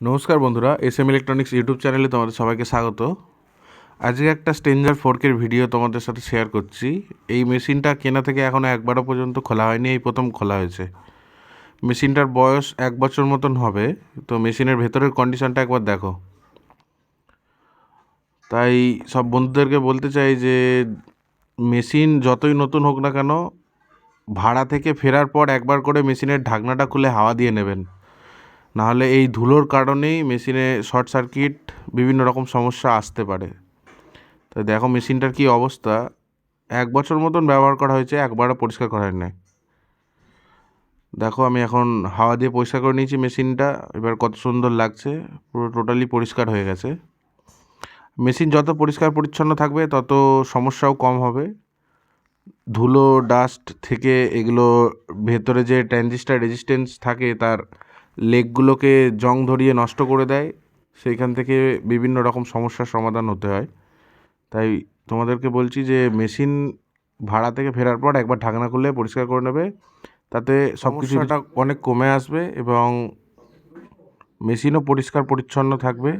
নমস্কার বন্ধুরা, SM electronics YouTube চ্যানেলে তোমাদের সবাইকে স্বাগত। আজকে একটা স্ট্রেঞ্জার ফোর্কের ভিডিও তোমাদের সাথে শেয়ার করছি। এই মেশিনটা কেনা থেকে এখনও একবারও পর্যন্ত খোলা হয়নি, এই প্রথম খোলা হয়েছে। মেশিনটার বয়স 1 বছর মতন হবে। তো মেশিনের ভেতরের কন্ডিশনটা একবার দেখো। তাই সব বন্ধুদেরকে বলতে চাই যে মেশিন যতই নতুন হোক না কেন, ভাড়া থেকে ফেরার পর একবার করে মেশিনের ঢাকনাটা খুলে হাওয়া দিয়ে নেবেন। নাহলে এই ধুলোর কারণেই মেশিনে শর্ট সার্কিট বিভিন্ন রকম সমস্যা আসতে পারে। তো দেখো মেশিনটার কি অবস্থা। 1 বছর মতন ব্যবহার করা হয়েছে, একবারও পরিষ্কার করা হয় না। দেখো আমি এখন হাওয়া দিয়ে পরিষ্কার করে নিয়েছি মেশিনটা, এবার কত সুন্দর লাগছে, পুরো টোটালি পরিষ্কার হয়ে গেছে। মেশিন যত পরিষ্কার পরিচ্ছন্ন থাকবে তত সমস্যাও কম হবে। ধুলো ডাস্ট থেকে এগুলো ভেতরে যে ট্রানজিস্টার রেজিস্ট্যান্স থাকে তার লেগগুলোকে জং ধরিয়ে নষ্ট করে দেয়, সেইখান থেকে বিভিন্ন রকম সমস্যার সমাধান হতে হয়। তাই তোমাদেরকে বলছি যে মেশিন ভাড়া থেকে ফেরার পর একবার ঢাকনা খুলে পরিষ্কার করে নেবে, তাতে সব কিছুটা অনেক কমে আসবে এবং মেশিনও পরিষ্কার পরিচ্ছন্ন থাকবে।